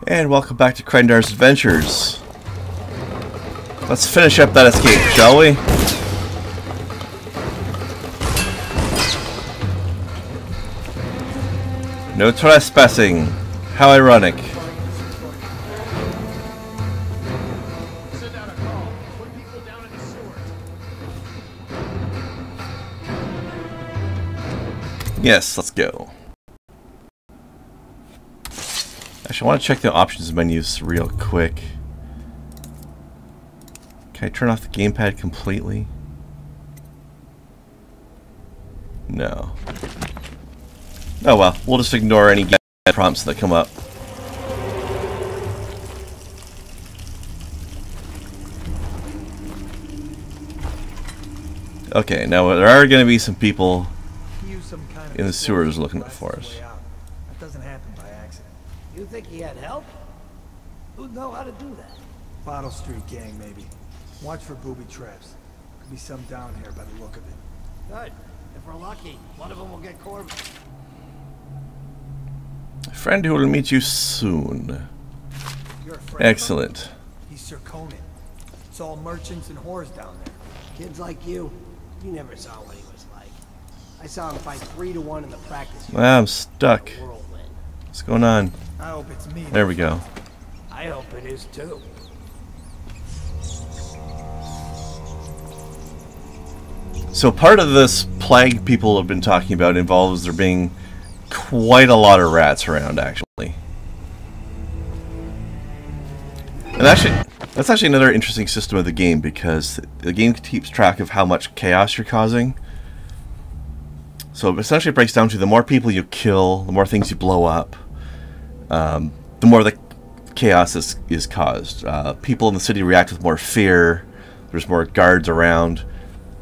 And welcome back to Krendar's Adventures. Let's finish up that escape, shall we? No trespassing. How ironic. Yes, let's go. Actually, I want to check the options menus real quick. Can I turn off the gamepad completely? No. Oh well, we'll just ignore any prompts that come up. Okay, now there are going to be some people in the sewers looking for us. That doesn't happen by accident. You think he had help? Who'd know how to do that? Bottle Street gang, maybe. Watch for booby traps. Could be some down here by the look of it. Good. If we're lucky, one of them will get Corbin. A friend who will meet you soon. You're a friend. Excellent. He's Sir Conan. It's all merchants and whores down there. Kids like you never saw what he was like. I saw him fight 3-to-1 in the practice. Wow, I'm stuck. What's going on? I hope it's me. There we go. I hope it is too. So part of this plague people have been talking about involves there being quite a lot of rats around, actually. And actually, that's actually another interesting system of the game, because the game keeps track of how much chaos you're causing. So essentially it breaks down to the more people you kill, the more things you blow up, the more the chaos is caused. People in the city react with more fear, there's more guards around,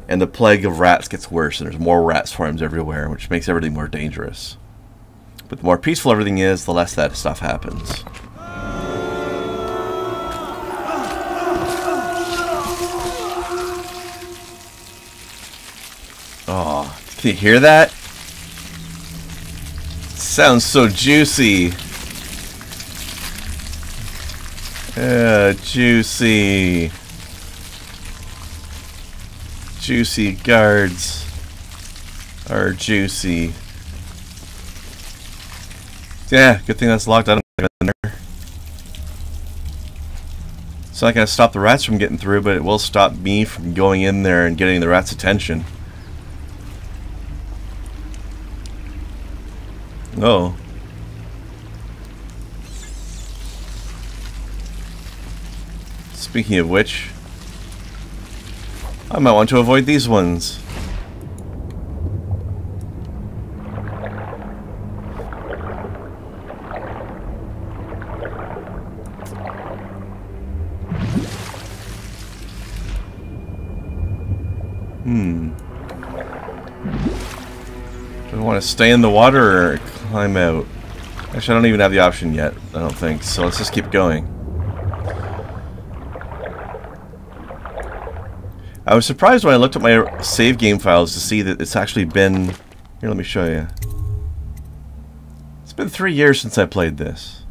and the plague of rats gets worse, and there's more rat swarms everywhere, which makes everything more dangerous. But the more peaceful everything is, the less that stuff happens. Oh, can you hear that? Sounds so juicy. Juicy. Juicy guards are juicy. Yeah, good thing that's locked out in there. It's not going to stop the rats from getting through, but it will stop me from going in there and getting the rats' attention. Oh. Speaking of which, I might want to avoid these ones. Do I want to stay in the water or climb out? Actually, I don't even have the option yet, I don't think, so let's just keep going. I was surprised when I looked at my save game files to see that it's actually been... Here, let me show you. It's been 3 years since I played this.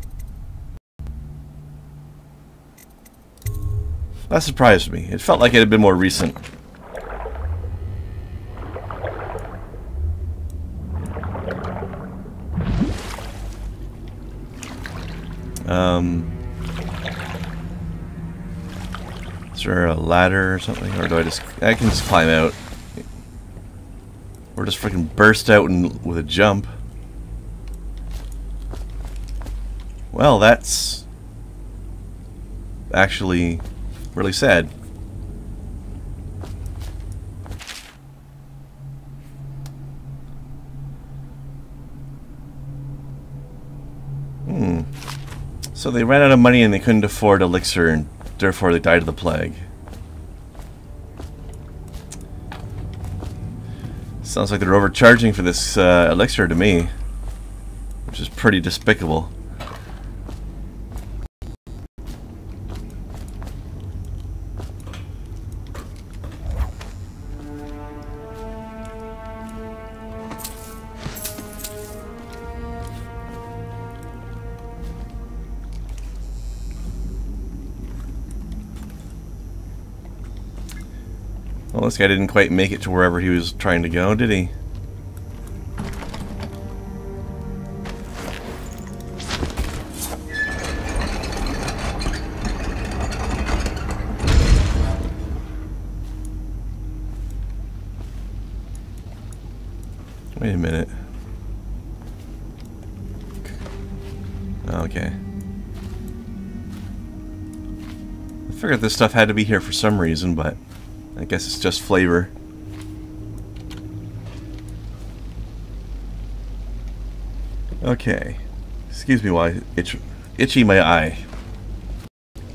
That surprised me. It felt like it had been more recent. Is there a ladder or something, or do I can just climb out, or just freaking burst out with a jump? Well, that's actually really sad. So they ran out of money and they couldn't afford Elixir, and therefore they died of the plague. Sounds like they're overcharging for this Elixir to me, which is pretty despicable. Well, this guy didn't quite make it to wherever he was trying to go, did he? Wait a minute. Okay. I figured this stuff had to be here for some reason, but I guess it's just flavor. Okay. Excuse me while I itchy my eye.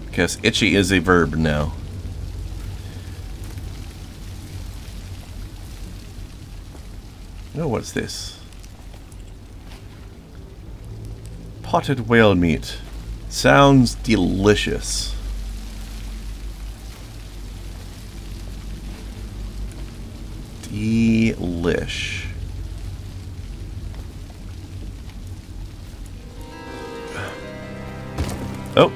Because itchy is a verb now. Oh, what's this? Potted whale meat. Sounds delicious. Delish. Oh.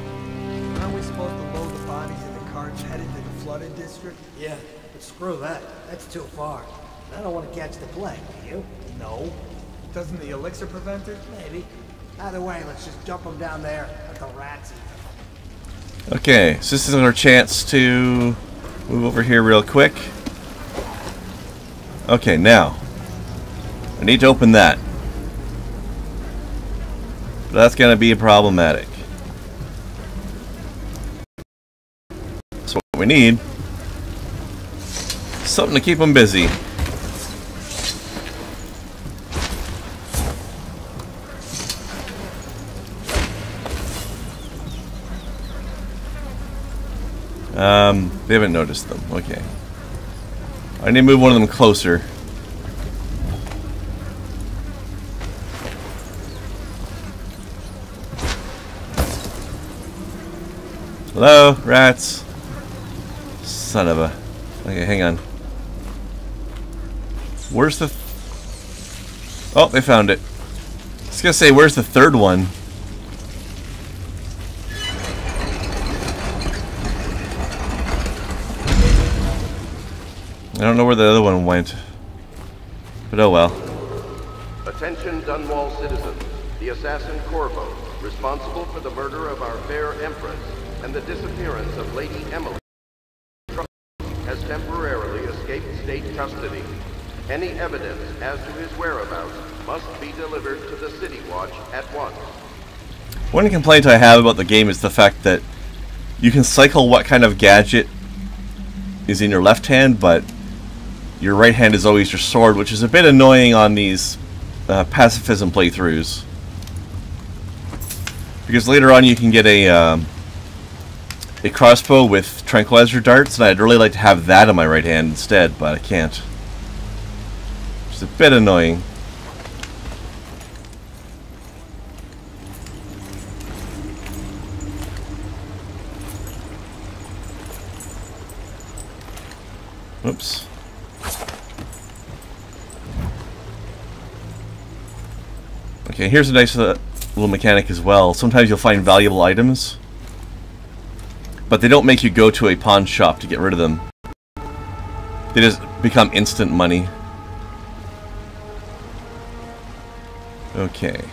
Aren't we supposed to load the bodies in the carts headed to the flooded district? Yeah, but screw that. That's too far. I don't want to catch the plague, do you? No. Doesn't the elixir prevent it? Maybe. Either way, let's just dump them down there. Let the rats eat them. Okay, so this is our chance to move over here real quick. Okay, now I need to open that. That's gonna be problematic. So what we need, something to keep them busy. They haven't noticed them. Okay. I need to move one of them closer. Hello, rats. Son of a... Okay, hang on. Where's the... Oh, they found it. I was gonna say, where's the third one? I don't know where the other one went. But oh well. Attention Dunwall citizens. The assassin Corvo, responsible for the murder of our fair Empress and the disappearance of Lady Emily, has temporarily escaped state custody. Any evidence as to his whereabouts must be delivered to the City Watch at once. One complaint I have about the game is the fact that you can cycle what kind of gadget is in your left hand, but your right hand is always your sword, which is a bit annoying on these pacifism playthroughs. Because later on you can get a crossbow with tranquilizer darts, and I'd really like to have that on my right hand instead, but I can't. Which is a bit annoying. Oops. Okay, here's a nice little mechanic as well. Sometimes you'll find valuable items, but they don't make you go to a pawn shop to get rid of them. They just become instant money. Okay.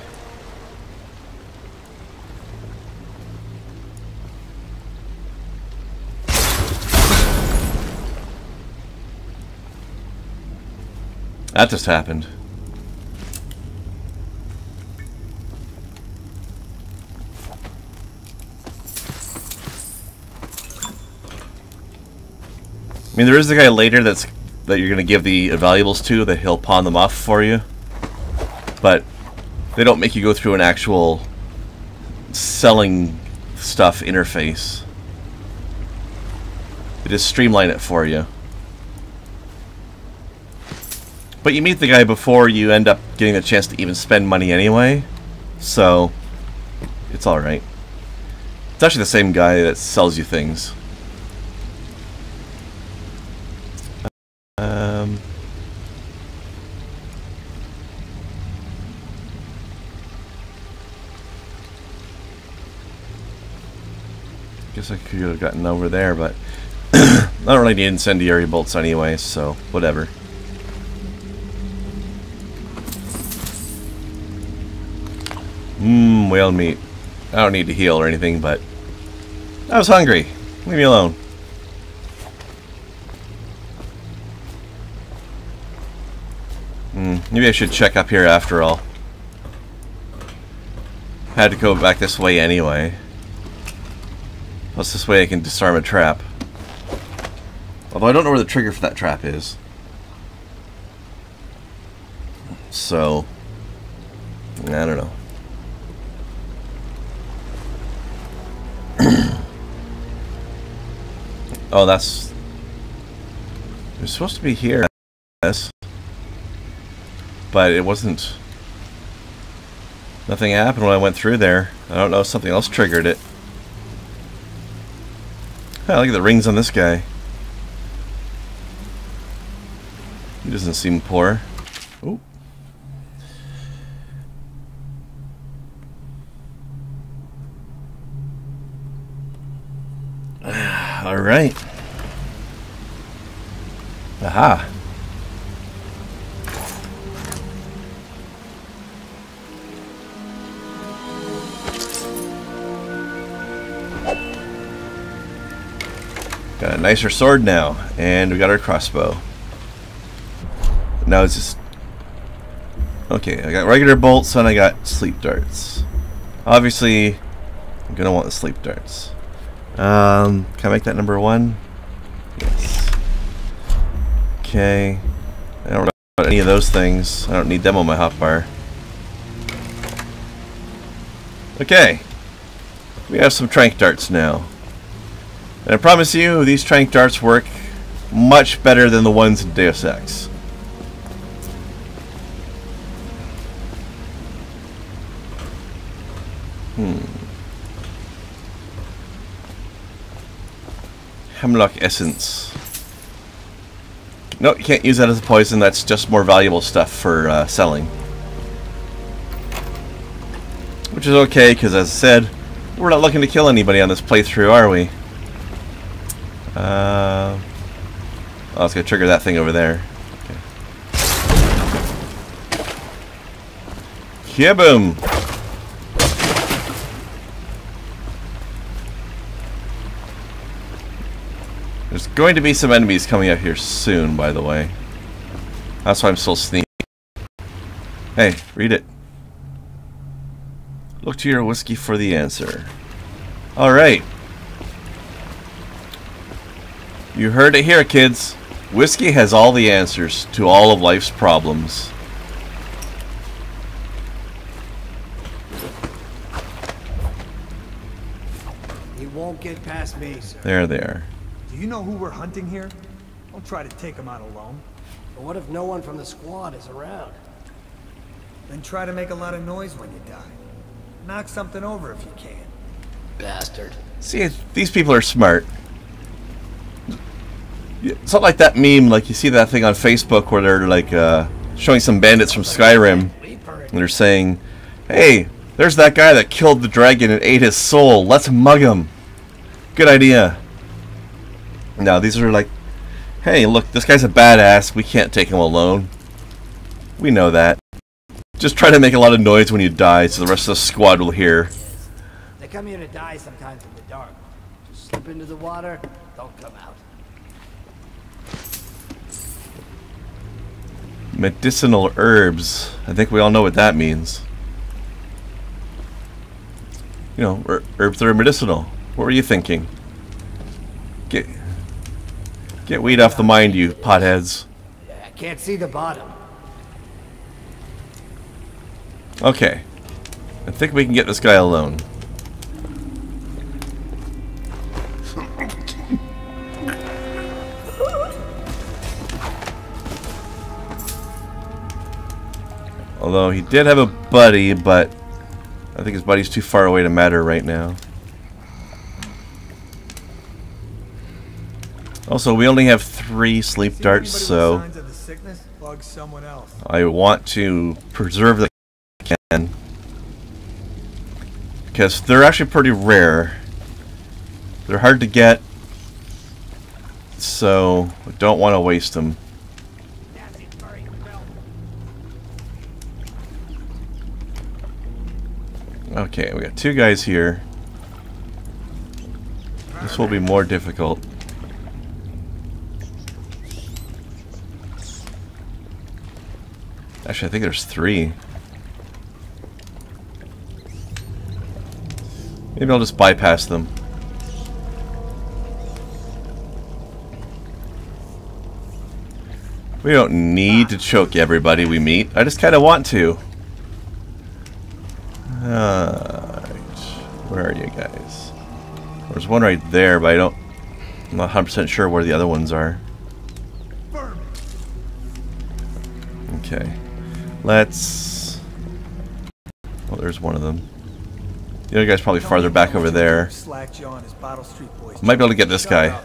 That just happened. I mean, there is a guy later that you're gonna give the valuables to, that he'll pawn them off for you, but they don't make you go through an actual selling stuff interface. They just streamline it for you. But you meet the guy before you end up getting the chance to even spend money anyway, so it's alright. It's actually the same guy that sells you things. Guess I could have gotten over there, but I don't really need incendiary bolts anyway, so whatever. Whale meat. I don't need to heal or anything, but I was hungry. Leave me alone. Maybe I should check up here after all. Had to go back this way anyway. Plus this way I can disarm a trap. Although I don't know where the trigger for that trap is. So, I don't know. Oh, that's... It was supposed to be here. Yes. But it wasn't... Nothing happened when I went through there. I don't know if something else triggered it. Oh, look at the rings on this guy. He doesn't seem poor. Oh. All right. Aha. Got a nicer sword now, and we got our crossbow. Now it's just... Okay, I got regular bolts and I got sleep darts. Obviously, I'm gonna want the sleep darts. Can I make that number 1? Yes. Okay. I don't know about any of those things. I don't need them on my hotbar. Okay. We have some trank darts now. And I promise you, these trank darts work much better than the ones in Deus Ex. Hemlock essence. No, you can't use that as a poison. That's just more valuable stuff for selling. Which is okay, because as I said, we're not looking to kill anybody on this playthrough, are we? Oh, it's going to trigger that thing over there. Okay. Kaboom! There's going to be some enemies coming up here soon, by the way. That's why I'm still sneaking. Hey, read it. Look to your whiskey for the answer. Alright. You heard it here, kids. Whiskey has all the answers to all of life's problems. He won't get past me, sir. There they are. Do you know who we're hunting here? Don't try to take him out alone. But what if no one from the squad is around? Then try to make a lot of noise when you die. Knock something over if you can. Bastard. See, these people are smart. It's not like that meme, like you see that thing on Facebook where they're like showing some bandits from Skyrim. And they're saying, hey, there's that guy that killed the dragon and ate his soul. Let's mug him. Good idea. Now, these are like, hey, look, this guy's a badass. We can't take him alone. We know that. Just try to make a lot of noise when you die so the rest of the squad will hear. They come here to die sometimes in the dark. Just slip into the water, don't come out. Medicinal herbs. I think we all know what that means. You know, herbs that are medicinal. What were you thinking? Get weed off the mind, you potheads. Yeah, I can't see the bottom. Okay. I think we can get this guy alone. Although he did have a buddy, but I think his buddy's too far away to matter right now. Also, we only have 3 sleep darts, so I want to preserve the can because they're actually pretty rare. They're hard to get, so I don't want to waste them. Okay, we got 2 guys here. This will be more difficult. Actually, I think there's 3. Maybe I'll just bypass them. We don't need to choke everybody we meet. I just kind of want to. Where are you guys? There's one right there, but I'm not 100% sure where the other ones are. Okay. Let's... Oh, there's one of them. The other guy's probably farther back over there. Might be able to get this guy.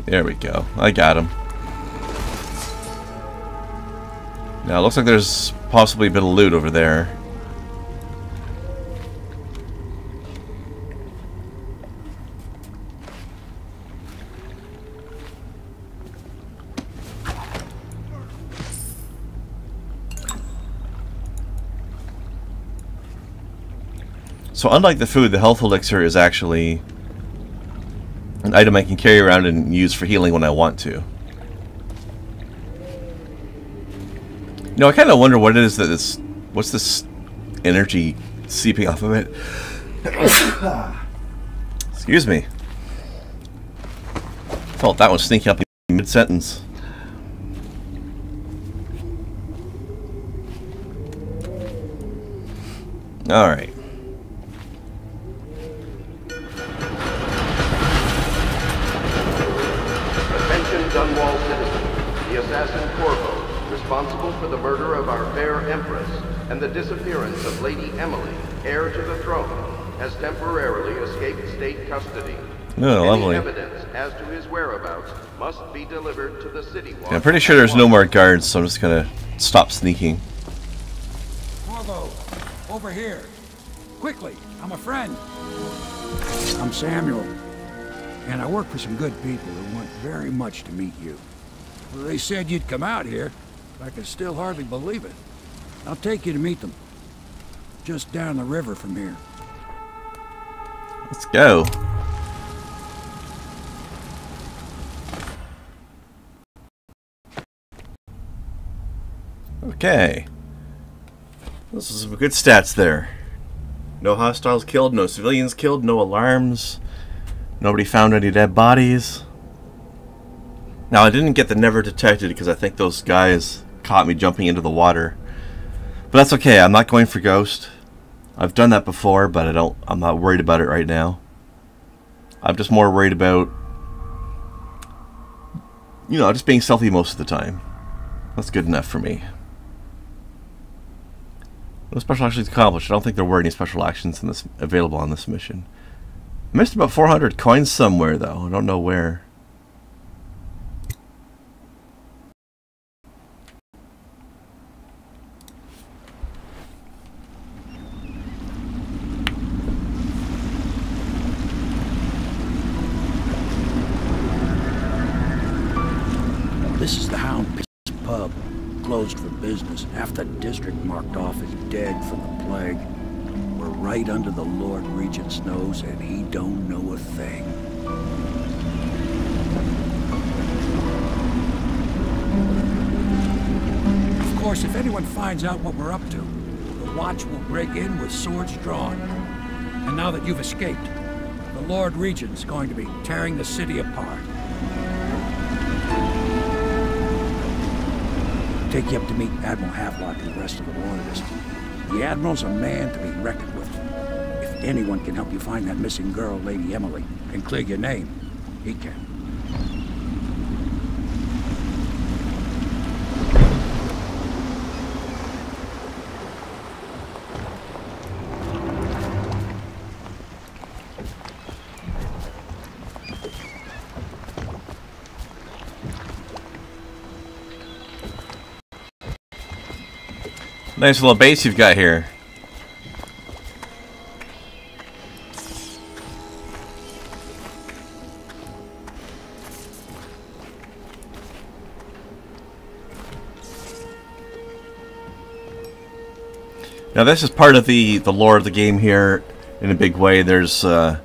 There we go. I got him. Now, it looks like there's possibly a bit of loot over there. So unlike the food, the health elixir is actually an item I can carry around and use for healing when I want to. You know, I kind of wonder what it is that this... What's this energy seeping off of it? Excuse me. Felt that one sneaking up in mid-sentence. Alright. Dunwall citizen, the assassin Corvo, responsible for the murder of our fair Empress and the disappearance of Lady Emily, heir to the throne, has temporarily escaped state custody. Oh, lovely. Any evidence as to his whereabouts must be delivered to the city watch. Yeah, I'm pretty sure there's no more guards, so I'm just gonna stop sneaking. Corvo, over here. Quickly, I'm a friend. I'm Samuel. And I work for some good people who want very much to meet you. Well, they said you'd come out here. I can still hardly believe it. I'll take you to meet them. Just down the river from here. Let's go. Okay. Those are some good stats there. No hostiles killed, no civilians killed, no alarms. Nobody found any dead bodies. Now, I didn't get the never detected because I think those guys caught me jumping into the water. But that's okay. I'm not going for ghost. I've done that before, but I'm not worried about it right now. I'm just more worried about, you know, just being stealthy most of the time. That's good enough for me. No special actions accomplished. I don't think there were any special actions in this available on this mission. I missed about 400 coins somewhere, though. I don't know where. This is the Hound Pits pub. Closed for business. Half the district marked off as dead from the plague. We're right under the Lord Regent's nose, and he don't know a thing. Of course, if anyone finds out what we're up to, the Watch will break in with swords drawn. And now that you've escaped, the Lord Regent's going to be tearing the city apart. Take you up to meet Admiral Havelock and the rest of the Royalists. The Admiral's a man to be reckoned with. If anyone can help you find that missing girl, Lady Emily, and clear your name, he can. Nice little base you've got here. Now this is part of the lore of the game here in a big way. There's a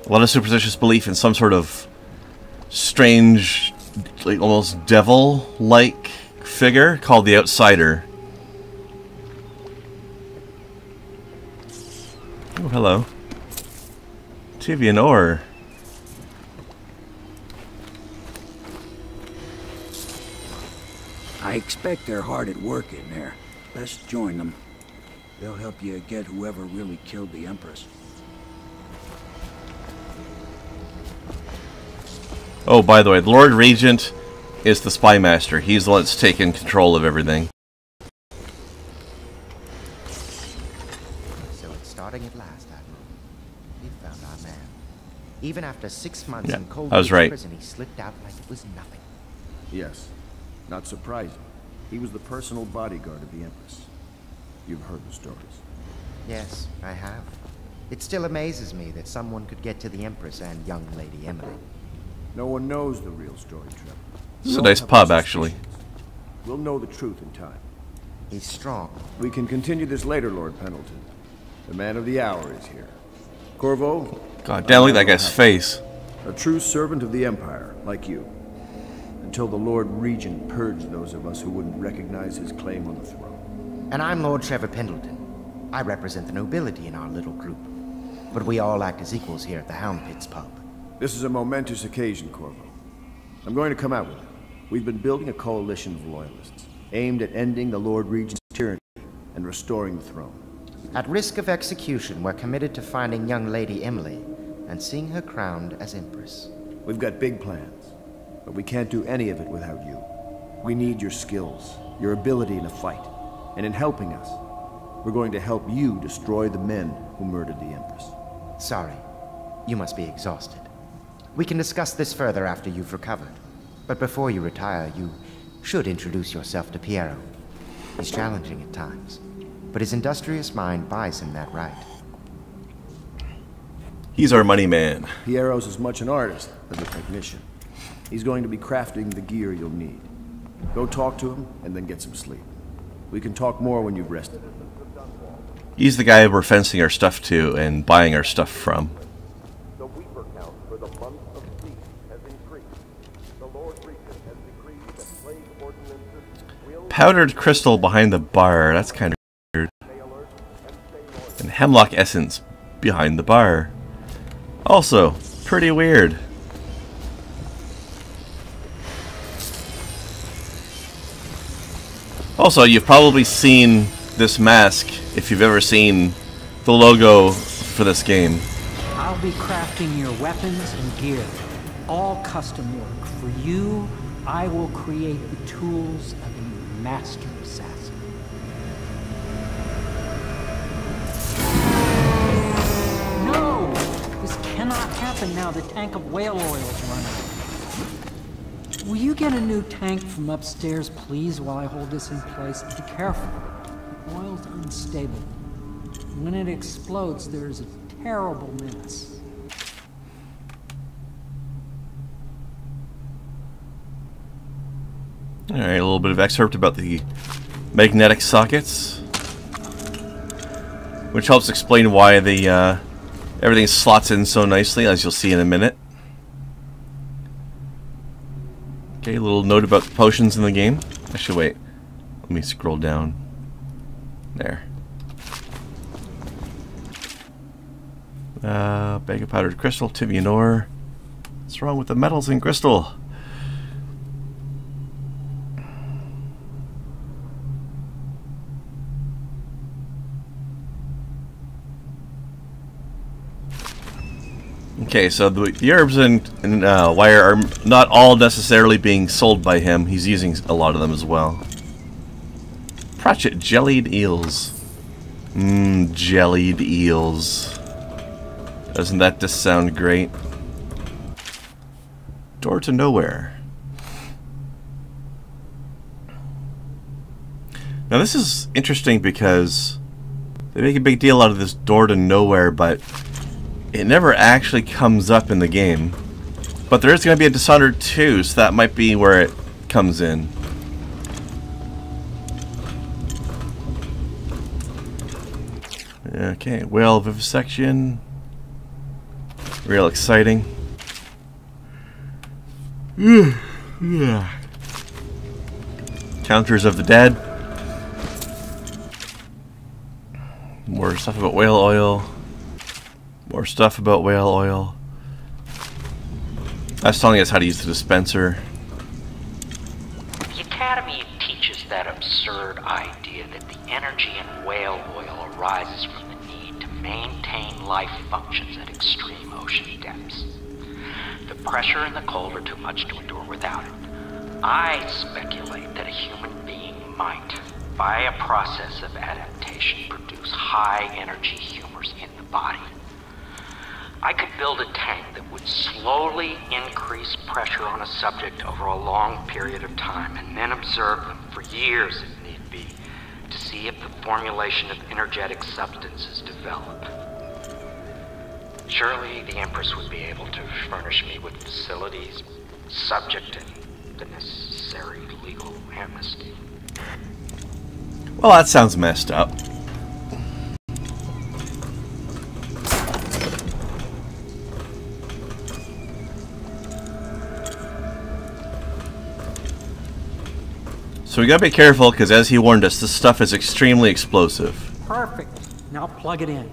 lot of superstitious belief in some sort of strange, like almost devil-like figure called the Outsider. Oh, hello. Tivian ore. I expect they're hard at work in there. Best join them. They'll help you get whoever really killed the Empress. Oh, by the way, the Lord Regent is the Spy Master. He's the one that's taken control of everything. So it's starting at last, Admiral. We found our man. Even after 6 months in cold prison, he slipped out like it was nothing. Yes. Not surprising. He was the personal bodyguard of the Empress. You've heard the stories. Yes, I have. It still amazes me that someone could get to the Empress and young Lady Emily. No one knows the real story, Trevor. This is a nice pub, actually. We'll know the truth in time. He's strong. We can continue this later, Lord Pendleton. The man of the hour is here. Corvo? God damn, look at that guy's face. A true servant of the Empire, like you. Until the Lord Regent purged those of us who wouldn't recognize his claim on the throne. And I'm Lord Trevor Pendleton. I represent the nobility in our little group. But we all act as equals here at the Hound Pits pub. This is a momentous occasion, Corvo. I'm going to come out with it. We've been building a coalition of loyalists, aimed at ending the Lord Regent's tyranny and restoring the throne. At risk of execution, we're committed to finding young Lady Emily and seeing her crowned as Empress. We've got big plans, but we can't do any of it without you. We need your skills, your ability in a fight, and in helping us, we're going to help you destroy the men who murdered the Empress. Sorry, you must be exhausted. We can discuss this further after you've recovered. But before you retire, you should introduce yourself to Piero. He's challenging at times, but his industrious mind buys him that right. He's our money man. Piero's as much an artist as a technician. He's going to be crafting the gear you'll need. Go talk to him, and then get some sleep. We can talk more when you've rested. He's the guy we're fencing our stuff to and buying our stuff from. The Weaver count for the month of peace has increased. The Lord Regent has decreed that plague ordinances will... Powdered crystal behind the bar. That's kind of weird. And hemlock essence behind the bar. Also, pretty weird. Also, you've probably seen this mask if you've ever seen the logo for this game. I'll be crafting your weapons and gear, all custom work. For you, I will create the tools of a master assassin. No! This cannot happen now. The tank of whale oil is running. Will you get a new tank from upstairs, please, while I hold this in place? Be careful. The oil's unstable. When it explodes, there's a terrible mess. Alright, a little bit of excerpt about the magnetic sockets, which helps explain why the everything slots in so nicely, as you'll see in a minute. Okay, a little note about the potions in the game. Actually, wait. Let me scroll down. There. Bag of powdered crystal, Tivian ore. What's wrong with the metals in crystal? Okay, so the herbs and wire are not all necessarily being sold by him. He's using a lot of them as well. Pratchett jellied eels. Jellied eels. Doesn't that just sound great? Door to nowhere. Now this is interesting because they make a big deal out of this door to nowhere, but it never actually comes up in the game. But there is going to be a Dishonored 2, so that might be where it comes in. Okay, whale vivisection. Real exciting. Counters of the dead. More stuff about whale oil. More stuff about whale oil. That's telling us how to use the dispenser. The Academy teaches that absurd idea that the energy in whale oil arises from the need to maintain life functions at extreme ocean depths. The pressure and the cold are too much to endure without it. I speculate that a human being might, by a process of adaptation, produce high-energy humors in the body. I could build a tank that would slowly increase pressure on a subject over a long period of time, and then observe them for years if need be, to see if the formulation of energetic substances develop. Surely the Empress would be able to furnish me with facilities, subject and the necessary legal amnesty. Well, that sounds messed up. So we gotta be careful, because as he warned us, this stuff is extremely explosive. Perfect. Now plug it in.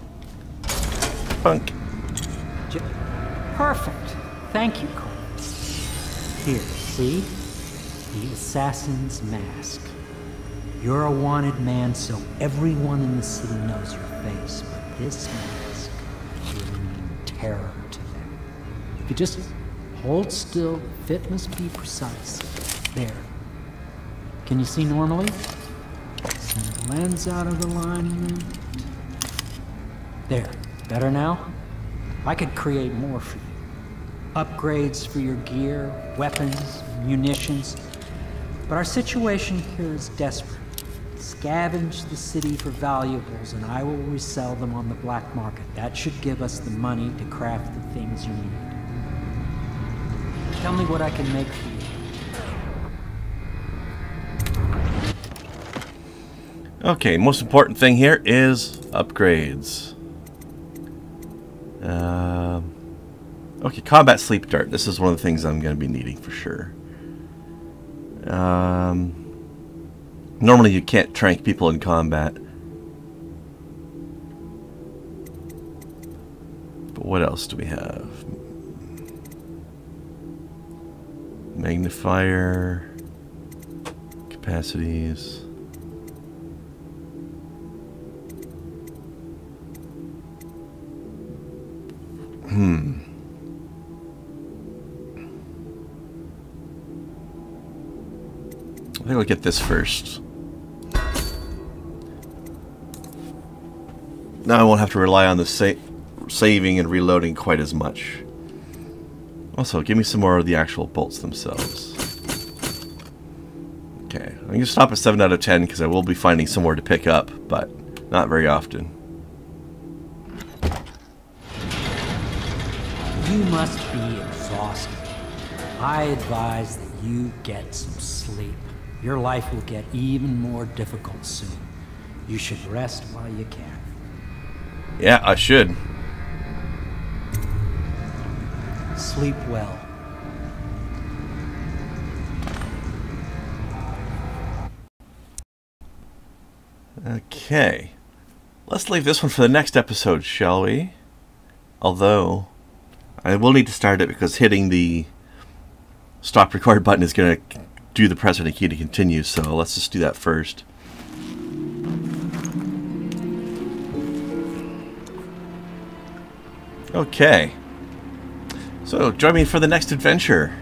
Punk. Perfect. Thank you, Cole. Here, see? The assassin's mask. You're a wanted man, so everyone in the city knows your face, but this mask will mean terror to them. If you just hold still, the fit must be precise. There. Can you see normally? Send the lens out of alignment. There. Better now? I could create more for you. Upgrades for your gear, weapons, munitions. But our situation here is desperate. Scavenge the city for valuables and I will resell them on the black market. That should give us the money to craft the things you need. Tell me what I can make for you. Okay, most important thing here is upgrades. Okay, combat sleep dart. This is one of the things I'm going to be needing for sure. Normally you can't trank people in combat. But what else do we have? Magnifier. Capacities. I think I'll get this first. Now I won't have to rely on the saving and reloading quite as much. Also, give me some more of the actual bolts themselves. Okay, I'm going to stop at 7 out of 10 because I will be finding somewhere to pick up, but not very often. You must be exhausted. I advise that you get some sleep. Your life will get even more difficult soon. You should rest while you can. Yeah, I should. Sleep well. Okay. Let's leave this one for the next episode, shall we? Although, I will need to start it because hitting the stop record button is going to do the press any key to continue, so let's just do that first. Okay. So, join me for the next adventure.